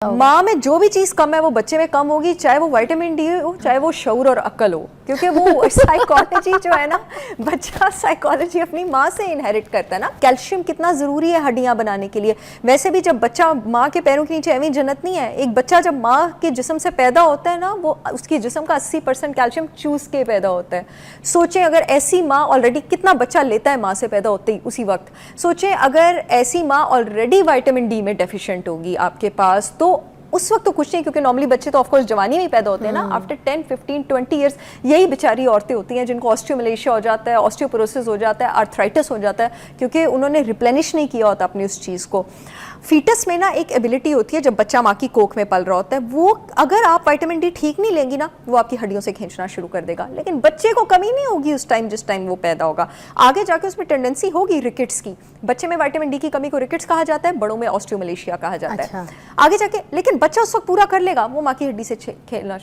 माँ में जो भी चीज़ कम है वो बच्चे में कम होगी, चाहे वो विटामिन डी हो, चाहे वो शऊर और अक्ल हो, क्योंकि वो साइकोलॉजी जो है ना, बच्चा साइकोलॉजी अपनी माँ से इनहेरिट करता है ना। कैल्शियम कितना ज़रूरी है हड्डियाँ बनाने के लिए। वैसे भी जब बच्चा माँ के पैरों के नीचे एवं जन्नत नहीं है। एक बच्चा जब माँ के जिस्म से पैदा होता है ना, वो उसकी जिस्म का 80% कैल्शियम चूस के पैदा होता है। सोचें अगर ऐसी माँ ऑलरेडी, कितना बच्चा लेता है माँ से पैदा होते ही उसी वक्त। सोचें अगर ऐसी माँ ऑलरेडी विटामिन डी में डेफिशिएंट होगी आपके पास, तो उस वक्त तो कुछ नहीं, क्योंकि नॉर्मली बच्चे तो ऑफकोर्स जवानी में ही पैदा होते हैं ना। आफ्टर 10, 15, 20 ईयर्स यही बेचारी औरतें होती हैं जिनको ऑस्टियोमलेशिया हो जाता है, ऑस्टियोपोरोसिस हो जाता है, आर्थराइटिस हो जाता है, क्योंकि उन्होंने रिप्लेनिश नहीं किया होता अपनी उस चीज़ को। फीटस में ना एक एबिलिटी होती है, जब बच्चा माँ की कोख में पल रहा होता है, वो अगर आप विटामिन डी ठीक नहीं लेंगी ना, वो आपकी हड्डियों से खींचना शुरू कर देगा। लेकिन बच्चे को कमी नहीं होगी उस टाइम जिस टाइम वो पैदा होगा। आगे जाके उसमें टेंडेंसी होगी रिकेट्स की। बच्चे में विटामिन डी की कमी को रिकेट्स कहा जाता है, बड़ों में ऑस्टियोमलेशिया कहा जाता है आगे जाके। लेकिन बच्चा उस वक्त पूरा कर लेगा, वो माँ की हड्डी से खेलना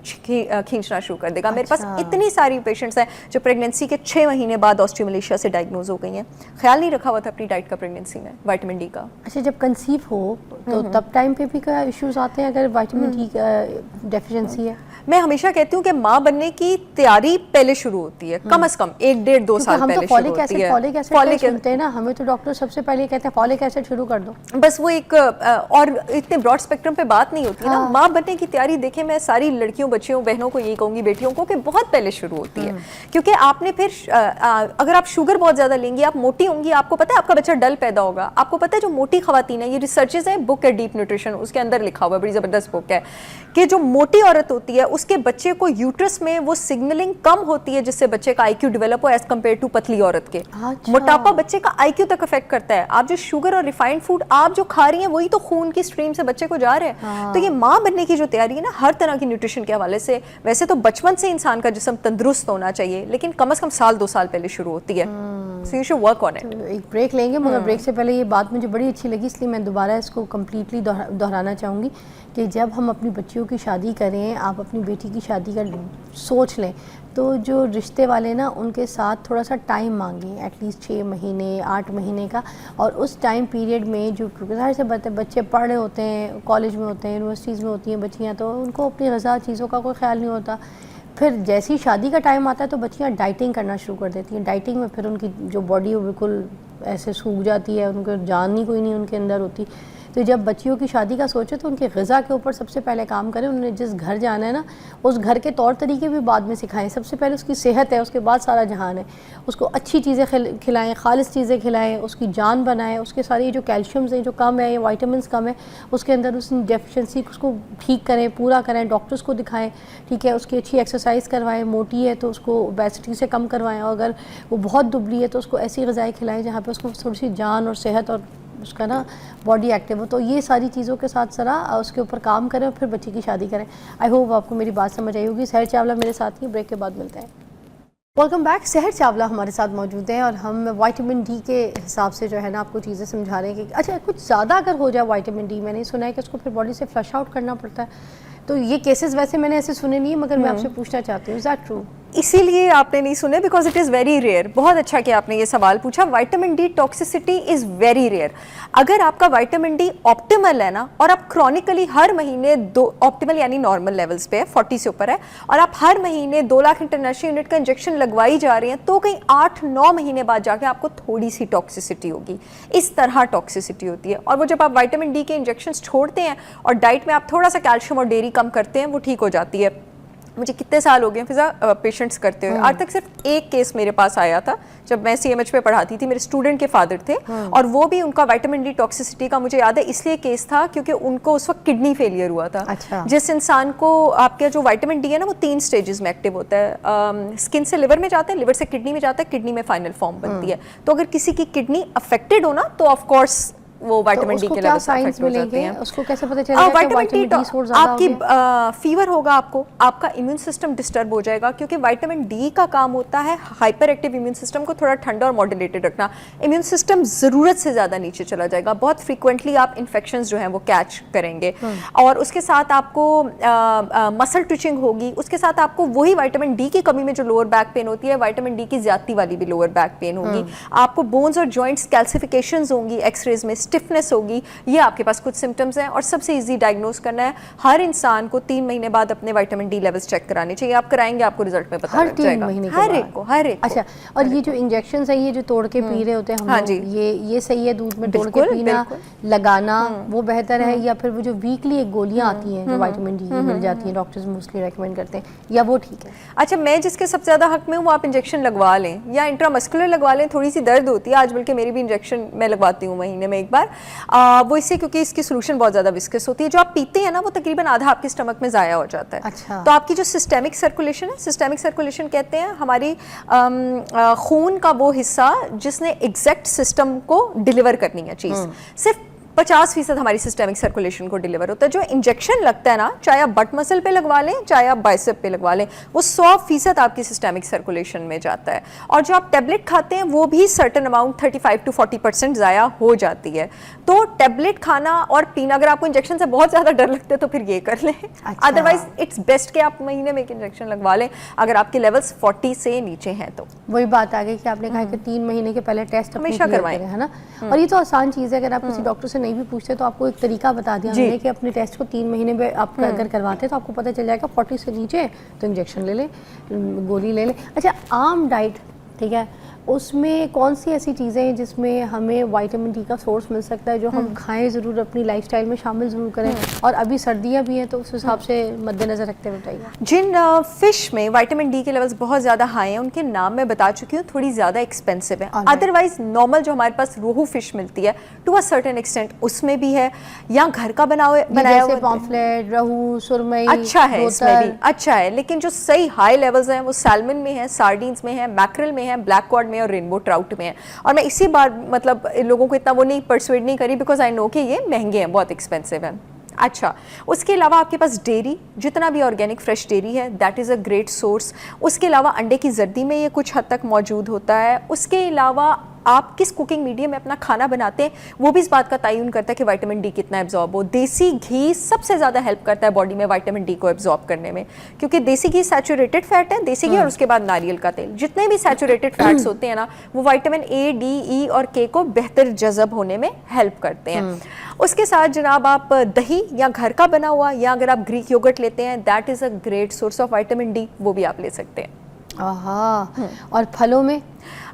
खींचना शुरू कर देगा। मेरे पास इतनी सारी पेशेंट्स हैं जो प्रेगनेंसी के 6 महीने बाद ऑस्टियोमलेशिया से डायग्नोज हो गई हैं। ख्याल नहीं रखा हुआ था अपनी डाइट का प्रेगनेंसी में विटामिन डी का। अच्छा, जब कंसीव हो तो तब टाइम पे भी क्या इश्यूज आते हैं अगर विटामिन डी का डेफिशिएंसी है? मैं हमेशा कहती हूँ कि माँ बनने की तैयारी पहले शुरू होती है, कम से कम 1, 1.5, 2 साल पहले शुरू होती है। फॉलिक एसिड सुनते हैं ना, हमें तो डॉक्टर सबसे पहले कहते हैं फॉलिक एसिड शुरू कर दो। बस वो एक और इतने ब्रॉड स्पेक्ट्रम पे बात नहीं होती ना। माँ बनने की तैयारी देखें, मैं सारी लड़कियों, बच्चियों, बहनों को यही कहूँगी, बेटियों को, कि बहुत पहले शुरू होती है। क्योंकि आपने फिर अगर आप शुगर बहुत ज़्यादा लेंगी, आप मोटी होंगी, आपको पता है आपका बच्चा डल पैदा होगा। आपको पता है जो मोटी खवातीन है, ये रिसर्चेज है, बुक है डीप न्यूट्रिशन, उसके अंदर लिखा हुआ है, बड़ी ज़बरदस्त बुक है, कि जो मोटी औरत होती है उसके बच्चे को यूट्रस में वो सिग्नलिंग कम होती है, जिससे बच्चे का आईक्यू डेवलप हो एज कम्पेयर टू पतली औरत के। मोटापा बच्चे का आईक्यू तक अफेक्ट करता है। आप जो शुगर और रिफाइंड फूड आप जो खा रही हैं, वही तो खून की स्ट्रीम से बच्चे को जा रहे हैं। तो ये माँ बनने की जो तैयारी है ना, हर तरह की न्यूट्रिशन के हवाले से, वैसे तो बचपन से इंसान का जिस्म तंदुरुस्त होना चाहिए, लेकिन कम से कम साल 2 साल पहले शुरू होती है। So you should work on it. एक ब्रेक लेंगे, मगर ब्रेक से पहले ये बात मुझे बड़ी अच्छी लगी, इसलिए मैं दोबारा इसको कम्प्लीटली दोहराना चाहूँगी कि जब हम अपनी बच्चियों की शादी करें, आप अपनी बेटी की शादी का सोच लें, तो जो रिश्ते वाले ना, उनके साथ थोड़ा सा टाइम मांगें, एटलीस्ट 6 महीने, 8 महीने का। और उस टाइम पीरियड में जो ज़ाहिर से बच्चे पढ़ रहे होते हैं, कॉलेज में होते हैं, यूनिवर्सिटीज़ में होती हैं बच्चियाँ, तो उनको अपनी ग़िज़ा चीज़ों का कोई ख्याल नहीं होता। फिर जैसे ही शादी का टाइम आता है तो बच्चियाँ डाइटिंग करना शुरू कर देती हैं। डाइटिंग में फिर उनकी जो बॉडी वो बिल्कुल ऐसे सूख जाती है, उनको जान ही कोई नहीं उनके अंदर होती। तो जब बच्चियों की शादी का सोचे तो उनकी ग़िज़ा के ऊपर सबसे पहले काम करें। उन्हें जिस घर जाना है ना, उस घर के तौर तरीके भी बाद में सिखाएं। सबसे पहले उसकी सेहत है, उसके बाद सारा जहान है। उसको अच्छी चीज़ें खिलाएं, खालिस चीज़ें खिलाएं, उसकी जान बनाएं। उसके सारे जो कैल्शियम्स हैं जो कम है या वाइटामिन्स कम है उसके अंदर, उस डेफिशिएंसी उसको ठीक करें, पूरा करें, डॉक्टर्स को दिखाएं, ठीक है। उसकी अच्छी एक्सरसाइज करवाएं, मोटी है तो उसको ओबेसिटी से कम करवाएं, और अगर वो बहुत दुबली है तो उसको ऐसी ग़िज़ाएँ खिलाएं जहाँ पर उसको थोड़ी सी जान और सेहत और उसका ना बॉडी एक्टिव हो। तो ये सारी चीज़ों के साथ ज़रा उसके ऊपर काम करें और फिर बच्चे की शादी करें। आई होप आपको मेरी बात समझ आई होगी। सहर चावला मेरे साथ ही, ब्रेक के बाद मिलते हैं। Welcome back. सहर चावला हमारे साथ मौजूद हैं और हम विटामिन डी के हिसाब से जो है ना आपको चीज़ें समझा रहे हैं कि अच्छा, कुछ ज़्यादा अगर हो जाए विटामिन डी, मैंने सुना है कि उसको फिर बॉडी से फ्लश आउट करना पड़ता है। तो ये केसेस वैसे मैंने ऐसे सुने नहीं है, मगर मैं आपसे पूछना चाहती हूँ, इज़ दैट ट्रू? इसीलिए आपने नहीं सुने, because it is very rare. बहुत अच्छा कि आपने ये सवाल पूछा। Vitamin D toxicity is very rare. अगर आपका विटामिन डी ऑप्टिमल है ना, और आप क्रॉनिकली हर महीने ऑप्टिमल यानी नॉर्मल लेवल्स पे है, 40 से ऊपर है, और आप हर महीने 2 लाख इंटरनेशनल यूनिट का इंजेक्शन लगवाई जा रही हैं, तो कहीं 8-9 महीने बाद जाके आपको थोड़ी सी टॉक्सिसिटी होगी। इस तरह टॉक्सिसिटी होती है। और वो जब आप विटामिन डी के इंजेक्शन छोड़ते हैं और डाइट में आप थोड़ा सा कैल्शियम और डेयरी कम करते हैं, वो ठीक हो जाती है। मुझे कितने साल हो गए फिजा पेशेंट्स करते हुए। आज तक सिर्फ एक केस मेरे पास आया था जब मैं CMH पे पढ़ाती थी। मेरे स्टूडेंट के फादर थे, और वो भी उनका विटामिन डी टॉक्सिसिटी का मुझे याद है इसलिए केस था क्योंकि उनको उस वक्त किडनी फेलियर हुआ था। अच्छा। जिस इंसान को आपका जो विटामिन डी है ना, वो 3 स्टेजेस में एक्टिव होता है। स्किन से लिवर में जाता है, लिवर से किडनी में जाता है, किडनी में फाइनल फॉर्म बनती है। तो अगर किसी की किडनी अफेक्टेड हो ना, तो ऑफकोर्स वो विटामिन डी के लेवल से अफेक्ट हो जाते हैं। उसको कैसे पता चलेगा कि विटामिन डी सोर्स ज़्यादा हो गया? आपकी फीवर होगा, आपका इम्यून सिस्टम डिस्टर्ब हो जाएगा, क्योंकि विटामिन डी का काम होता है हाइपर एक्टिव इम्यून सिस्टम को थोड़ा ठंडा और मॉड्यूलेटेड रखना। इम्यून सिस्टम ज़रूरत से ज़्यादा नीचे चला जाएगा, बहुत फ्रीक्वेंटली आप इन्फेक्शंस जो हैं वो कैच करेंगे, और उसके साथ आपको मसल ट्विचिंग होगी। उसके साथ आपको वही विटामिन डी की कमी में जो लोअर बैक पेन होती है, विटामिन डी की ज्यादती वाली भी लोअर बैक पेन होगी। आपको बोन्स और जॉइंट्स कैल्सिफिकेशंस होंगी एक्सरेज में, स्टिफनेस होगी, ये आपके पास कुछ सिम्टम्स हैं। और सबसे ईजी डायग्नोज करना है, हर इंसान को 3 महीने बाद अपने विटामिन डी लेवल्स चेक कराने चाहिए। आप कराएंगे, आपको रिजल्ट में पता हर लग 3 जाएगा। महीने के हर बाद? एक को, हर एक को। अच्छा, और ये जो इंजेक्शन है, ये जो तोड़ के पी रहे होते हैं हम हाँ लोग, जी। ये सही है दूध में तोड़ के बिल्कुल, पीना, बिल्कुल। लगाना वो बेहतर है, या फिर वो जो वीकली एक गोलियां आती हैं जो विटामिन डी की मिल जाती हैं, डॉक्टर्स मोस्टली रेकमेंड करते हैं, या वो ठीक है? अच्छा, मैं जिसके सबसे ज़्यादा हक में हूँ, आप इंजेक्शन लगवा लें या इंट्रामस्कुलर लगवा लें। थोड़ी सी दर्द होती है, आज बल्कि मेरी भी इंजेक्शन मैं लगवाती हूँ महीने में एक बार। वो इससे क्योंकि इसकी सोल्यूशन बहुत ज़्यादा विस्कस होती है। जो आप पीते हैं ना, वो तकरीबन आधा आपके स्टमक में ज़ाया हो जाता है। अच्छा। तो आपकी जो सिस्टेमिक सर्कुलेशन है, सिस्टेमिक सर्कुलेशन कहते हैं हमारी खून का वो हिस्सा जिसने एग्जैक्ट सिस्टम को डिलीवर करनी है चीज़, सिर्फ 50% हमारी सिस्टेमिक सर्कुलेशन को डिलीवर होता है। जो इंजेक्शन लगता है ना, चाहे आप बट मसल पे लगवा लें, चाहे आप बाइसेप पे लगवा लें, वो 100% आपकी सिस्टेमिक सर्कुलेशन में जाता है। और जो आप टैबलेट खाते हैं, वो भी सर्टन अमाउंट 35 to 40% ज़ाया हो जाती है। तो टैबलेट खाना और पीना, अगर आपको इंजेक्शन से बहुत ज़्यादा डर लगता है तो फिर ये कर लें। अच्छा। अदरवाइज इट्स बेस्ट कि आप महीने में एक इंजेक्शन लगवा लें अगर आपके लेवल्स 40 से नीचे हैं तो। वही बात आ गई कि आपने कहा कि 3 महीने के पहले टेस्ट हमेशा करवाएं, है ना। और ये तो आसान चीज़ है, अगर आप किसी डॉक्टर से नहीं भी पूछते तो आपको एक तरीका बता दिया हमने कि अपने टेस्ट को 3 महीने में आप अगर करवाते हैं तो आपको पता चल जाएगा 40 से नीचे है तो इंजेक्शन ले लें, गोली ले लें। अच्छा, आम डाइट, ठीक है, उसमें कौन सी ऐसी चीज़ें हैं जिसमें हमें विटामिन डी का सोर्स मिल सकता है, जो हम खाएं ज़रूर, अपनी लाइफस्टाइल में शामिल ज़रूर करें? और अभी सर्दियां भी हैं तो उस हिसाब से मद्देनज़र रखते हुए बताइए। जिन फिश में विटामिन डी के लेवल्स बहुत ज़्यादा हाई हैं, उनके नाम मैं बता चुकी हूँ, थोड़ी ज़्यादा एक्सपेंसिव है। अदरवाइज नॉर्मल जो हमारे पास रोहू फिश मिलती है टू अ सर्टेन एक्सटेंट, उसमें भी है, या घर का बनाया हुआ पॉम्फ्रेट, रहू, सुरमई, अच्छा है, इसमें भी अच्छा है। लेकिन जो सही हाई लेवल्स हैं वो सैल्मन में है, सार्डीन्स में है, मैक्रिल में है, ब्लैक कॉड में और रेनबो ट्राउट में है। और मैं इसी बार मतलब लोगों को इतना वो नहीं परसुएड नहीं करी, बिकॉज आई नो कि ये महंगे हैं, बहुत एक्सपेंसिव है। अच्छा, उसके अलावा आपके पास डेयरी, जितना भी ऑर्गेनिक फ्रेश डेयरी है, that is a great source. उसके अलावा अंडे की जर्दी में ये कुछ हद तक मौजूद होता है। उसके अलावा आप किस कुकिंग मीडियम में अपना खाना बनाते हैं, वो भी इस बात का तयन करता है कि विटामिन डी कितना एब्जॉर्ब हो। देसी घी सबसे ज़्यादा हेल्प करता है बॉडी में विटामिन डी को एब्जॉर्ब करने में, क्योंकि देसी घी सैचुरेटेड फैट है, देसी घी और उसके बाद नारियल का तेल, जितने भी सैचुरेटेड फैट्स होते हैं ना, वो विटामिन ए, डी, ई और के को बेहतर जज़ब होने में हेल्प करते हैं। उसके साथ जनाब आप दही या घर का बना हुआ, या अगर आप ग्रीक योगर्ट लेते हैं, that is a great source of vitamin D, वो भी आप ले सकते हैं। आहा। और फलों में?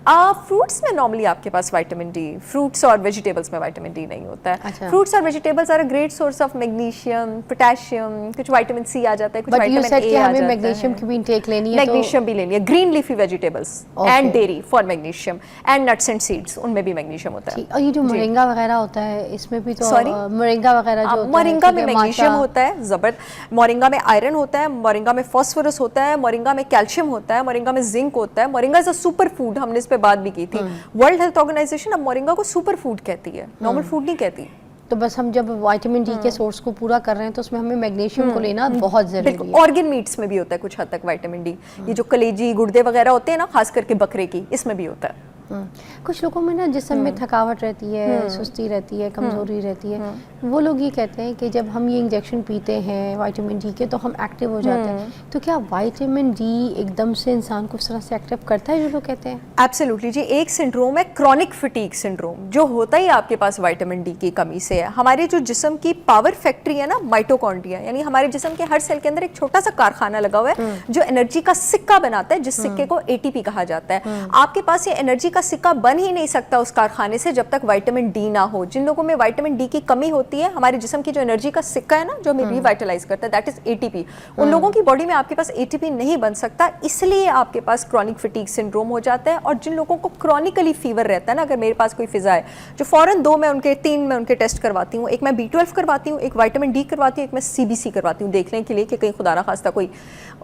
फ्रूट्स में नॉर्मली आपके पास विटामिन डी, फ्रूट्स और वेजिटेबल्स में विटामिन डी नहीं होता है। अच्छा। फ्रूट्स और vegetables are a great source of magnesium, potassium, कुछ विटामिन सी आ जाता है, कुछ विटामिन ए आ जाता है। मैग्नीशियम की भी इंटेक लेनी है, मैग्नीशियम भी लेनी है, green leafy vegetables and dairy for magnesium, and nuts and seeds, उनमें भी मैग्नीशियम होता है। और ये जो मोरिंगा वगैरह होता है, इसमें भी तो मोरिंगा वगैरह जो होता है, मोरिंगा में मैग्नीशियम होता है जबरदस्त, मोरिंगा में आयरन होता है, मोरिंगा में फास्फोरस होता है, मोरिंगा में कैल्शियम होता है, मोरिंगा में जिंक होता है। Moringa is a super food, हमने इस पे बात भी की थी। वर्ल्ड हेल्थ ऑर्गेनाइजेशन अब मोरिंगा को सुपर फूड कहती है, नॉर्मल फूड नहीं कहती। तो बस हम जब विटामिन डी के सोर्स को पूरा कर रहे हैं तो उसमें हमें मैग्नीशियम को लेना बहुत जरूरी है। ऑर्गन मीट्स में भी होता है कुछ हद तक विटामिन डी, ये जो कलेजी गुर्दे वगैरह होते हैं ना, खास करके बकरे की, इसमें भी होता है। कुछ लोगों में ना जिस्म में थकावट रहती है, सुस्ती रहती है, कमजोरी रहती है, वो लोग ये कहते हैं कि जब हम ये इंजेक्शन पीते हैं विटामिन डी के तो हम एक्टिव हो जाते हैं। तो क्या विटामिन डी एकदम से इंसान को उस तरह से एक्टिव करता है जो लोग कहते हैं? एब्सोल्युटली जी, एक सिंड्रोम है क्रॉनिक फटीग सिंड्रोम, जो होता ही आपके पास विटामिन डी की कमी से है। हमारे जो जिस्म की पावर फैक्ट्री है ना, माइटोकॉन्ड्रिया, यानी हमारे जिस्म के हर सेल के अंदर एक छोटा सा कारखाना लगा हुआ है जो एनर्जी का सिक्का बनाता है, जिस सिक्के को एटीपी कहा जाता है। आपके पास ये एनर्जी का सिक्का बन ही नहीं सकता उस कारखाने से जब तक विटामिन डी ना हो। जिन लोगों में विटामिन डी की कमी होती है, हमारे जिस्म की जो एनर्जी का सिक्का है ना, जो हमें रिवाइटलाइज करता है, दैट इज एटीपी, उन लोगों की बॉडी में आपके पास एटीपी नहीं बन सकता, इसलिए आपके पास क्रॉनिक फटीग सिंड्रोम हो जाता है। और जिन लोगों को क्रॉनिकली फीवर रहता है ना, अगर मेरे पास कोई फिजा है, जो फौरन 3 में उनके टेस्ट करवाती हूँ, एक मैं B12 करवाती हूँ, एक विटामिन डी करवाती हूँ, एक मैं CBC करवाती हूँ, देखने के लिए कि कहीं खुदा ना खास्ता कोई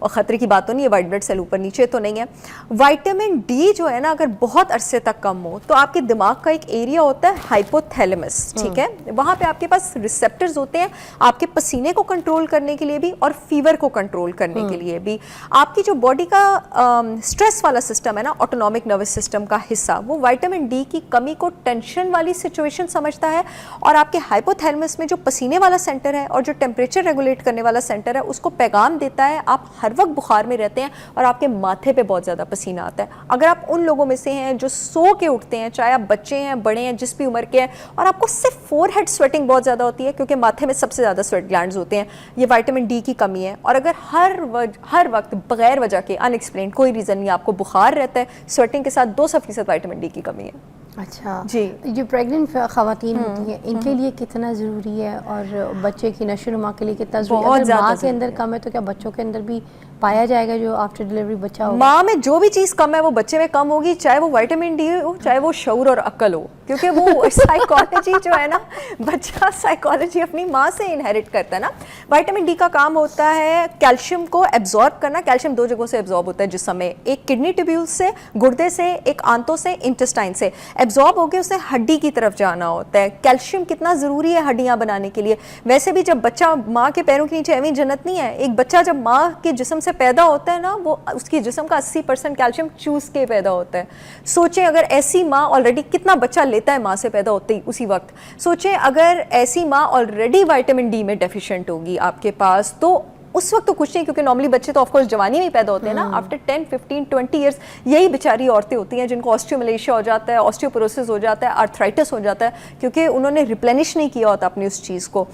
खतरे की बात तो नहीं है, वाइट ब्लड सेल ऊपर नीचे तो नहीं है। विटामिन डी जो है ना, अगर बहुत अरसे तक कम हो तो आपके दिमाग का एक एरिया होता है हाइपोथैलेमस, ठीक है, वहाँ पे आपके पास रिसेप्टर्स होते हैं आपके पसीने को कंट्रोल करने के लिए भी और फीवर को कंट्रोल करने के लिए भी। आपकी जो बॉडी का स्ट्रेस वाला सिस्टम है ना, ऑटोनॉमिक नर्वस सिस्टम का हिस्सा, वो विटामिन डी की कमी को टेंशन वाली सिचुएशन समझता है, और आपके हाइपोथैलेमस में जो पसीने वाला सेंटर है और जो टेम्परेचर रेगुलेट करने वाला सेंटर है, उसको पैगाम देता है आप हर वक्त बुखार में रहते हैं और आपके माथे पे बहुत ज़्यादा पसीना आता है। अगर आप उन लोगों में से हैं जो सो के उठते हैं, चाहे आप बच्चे हैं, बड़े हैं, जिस भी उम्र के हैं, और आपको सिर्फ फोरहेड स्वेटिंग बहुत ज़्यादा होती है क्योंकि माथे में सबसे ज़्यादा स्वेट ग्लैंड्स होते हैं, ये विटामिन डी की कमी है। और अगर हर वक्त बगैर वजह के अनएक्सप्लेन कोई रीज़न नहीं आपको बुखार रहता है, स्वेटिंग के साथ 200% विटामिन डी की कमी है। अच्छा जी, जो प्रेग्नेंट ख़वातीन होती हैं इनके लिए कितना ज़रूरी है और बच्चे की नशो-नुमा के लिए कितना ज़रूरी है? अगर माँ के अंदर कम है तो क्या बच्चों के अंदर भी पाया जाएगा जो आफ्टर डिलीवरी बच्चा होगा? माँ में जो भी चीज़ कम है वो बच्चे में कम होगी, चाहे वो विटामिन डी हो, चाहे वो शऊर और अक्ल हो, क्योंकि वो साइकोलॉजी जो है ना, बच्चा साइकोलॉजी अपनी माँ से इनहेरिट करता है ना। विटामिन डी का काम होता है कैल्शियम को एब्जॉर्ब करना। कैल्शियम दो जगहों से एब्जॉर्ब होता है जिस्म में, एक किडनी ट्यूब्यूल से, गुर्दे से, एक आंतों से, इंटेस्टाइन से एब्जॉर्ब होकर उसे हड्डी की तरफ जाना होता है। कैल्शियम कितना ज़रूरी है हड्डियाँ बनाने के लिए। वैसे भी जब बच्चा माँ के पैरों के नीचे एवं जन्नत नहीं है, एक बच्चा जब माँ के जिस्म से पैदा होता है ना, वो उसकी जिस्म का 80% कैल्शियम चूस के पैदा होता है। सोचें अगर ऐसी माँ ऑलरेडी, कितना बच्चा लेता है माँ से पैदा होते ही उसी वक्त, सोचें अगर ऐसी माँ ऑलरेडी विटामिन डी में डेफिशिएंट होगी आपके पास, तो उस वक्त तो कुछ नहीं, क्योंकि नॉर्मली बच्चे तो ऑफकोर्स जवानी में पैदा होते हैं ना, आफ्टर 10, 15, 20 ईयर्स यही बेचारी औरतें होती हैं जिनको ऑस्टियोमलेशिया हो जाता है, ऑस्टियोपोरोसिस हो जाता है, आर्थराइटिस हो जाता है, क्योंकि उन्होंने रिप्लेनिश नहीं किया होता अपनी उस चीज़ को।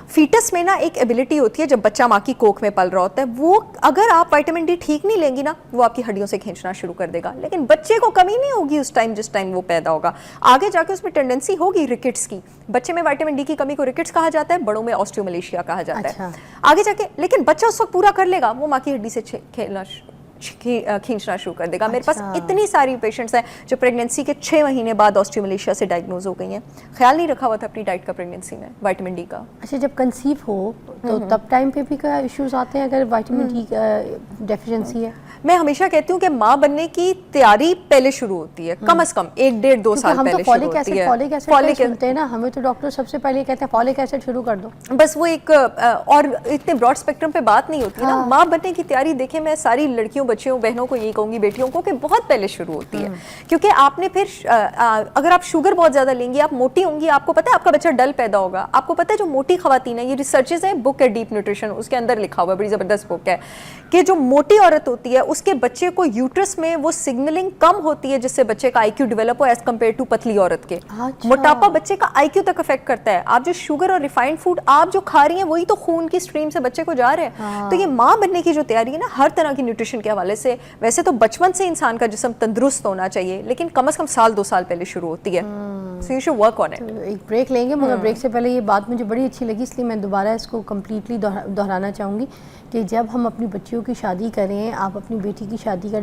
फीटस में ना एक एबिलिटी होती है जब बच्चा माँ की कोख में पल रहा होता है, वो अगर आप विटामिन डी ठीक नहीं लेंगी ना, वो आपकी हड्डियों से खींचना शुरू कर देगा। लेकिन बच्चे को कमी नहीं होगी उस टाइम जिस टाइम वो पैदा होगा, आगे जाके उसमें टेंडेंसी होगी रिकेट्स की। बच्चे में विटामिन डी की कमी को रिकेट्स कहा जाता है, बड़ों में ऑस्टियोमलेशिया कहा जाता है आगे जाके। लेकिन बच्चा उस वक्त पूरा कर लेगा, वो माँ की हड्डी से खेलना खींचना शुरू कर देगा। मेरे पास इतनी सारी पेशेंट्स हैं जो प्रेगनेंसी के 6 महीने बाद ऑस्टियोमलेशिया से डायग्नोज हो गई हैं। ख्याल नहीं रखा हुआ था अपनी डाइट का प्रेगनेंसी में विटामिन डी का। अच्छा, जब कंसीव हो तो तब टाइम पे भी क्या इश्यूज आते हैं अगर विटामिन डी डेफिशिएंसी है? मैं हमेशा कहती हूँ कि माँ बनने की तैयारी पहले शुरू होती है, कम से कम 1, 1.5, 2 साल पहले शुरू होती है। फॉलिक एसिड सुनते हैं ना, हमें तो डॉक्टर सबसे पहले कहते हैं फॉलिक एसिड शुरू कर दो। बस वो एक और इतने ब्रॉड स्पेक्ट्रम पे बात नहीं होती ना। माँ बनने की तैयारी देखें, मैं सारी लड़कियों, बच्चियों, बहनों को यही कहूँगी, बेटियों को, कि बहुत पहले शुरू होती है। क्योंकि आपने फिर अगर आप शुगर बहुत ज़्यादा लेंगी, आप मोटी होंगी, आपको पता है आपका बच्चा डल पैदा होगा। आपको पता है जो मोटी खवातीन है, ये रिसर्चेज है, बुक है डीप न्यूट्रिशन, उसके अंदर लिखा हुआ है, बड़ी ज़बरदस्त बुक है, कि जो मोटी औरत होती है उसके बच्चे को यूट्रस में वो सिग्नलिंग कम होती है जिससे बच्चे का आईक्यू डेवलप हो एज कम्पेयर टू पतली औरत के। मोटापा बच्चे का आईक्यू तक अफेक्ट करता है। आप जो शुगर और रिफाइंड फूड आप जो खा रही हैं वही तो खून की स्ट्रीम से बच्चे को जा रहे हैं। तो ये माँ बनने की जो तैयारी है ना, हर तरह की न्यूट्रिशन के हवाले से, वैसे तो बचपन से इंसान का जिस्म तंदुरुस्त होना चाहिए, लेकिन कम से कम 1-2 साल पहले शुरू होती है। So you should work on it. एक ब्रेक लेंगे, मगर ब्रेक से पहले ये बात मुझे बड़ी अच्छी लगी, इसलिए मैं दोबारा इसको कम्प्लीटली दोहराना चाहूँगी कि जब हम अपनी बच्चियों की शादी करें, आप अपनी बेटी की शादी का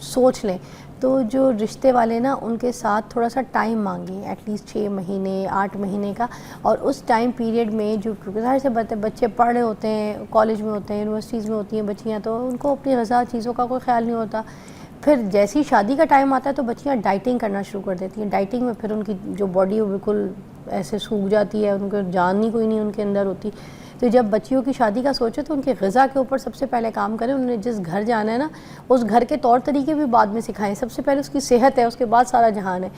सोच लें, तो जो रिश्ते वाले ना उनके साथ थोड़ा सा टाइम मांगें, एटलीस्ट 6 महीने 8 महीने का। और उस टाइम पीरियड में जो ज़ाहिर से बच्चे पढ़ रहे होते हैं, कॉलेज में होते हैं, यूनिवर्सिटीज़ में होती हैं बच्चियाँ, तो उनको अपनी ग़िज़ा चीज़ों का कोई ख्याल नहीं होता। फिर जैसे ही शादी का टाइम आता है तो बच्चियाँ डाइटिंग करना शुरू कर देती हैं। डाइटिंग में फिर उनकी जो बॉडी वो बिल्कुल ऐसे सूख जाती है, उनको जान ही कोई नहीं उनके अंदर होती। तो जब बच्चियों की शादी का सोचें तो उनकी ग़िज़ा के ऊपर सबसे पहले काम करें। उन्हें जिस घर जाना है ना, उस घर के तौर तरीके भी बाद में सिखाएं। सबसे पहले उसकी सेहत है, उसके बाद सारा जहान है।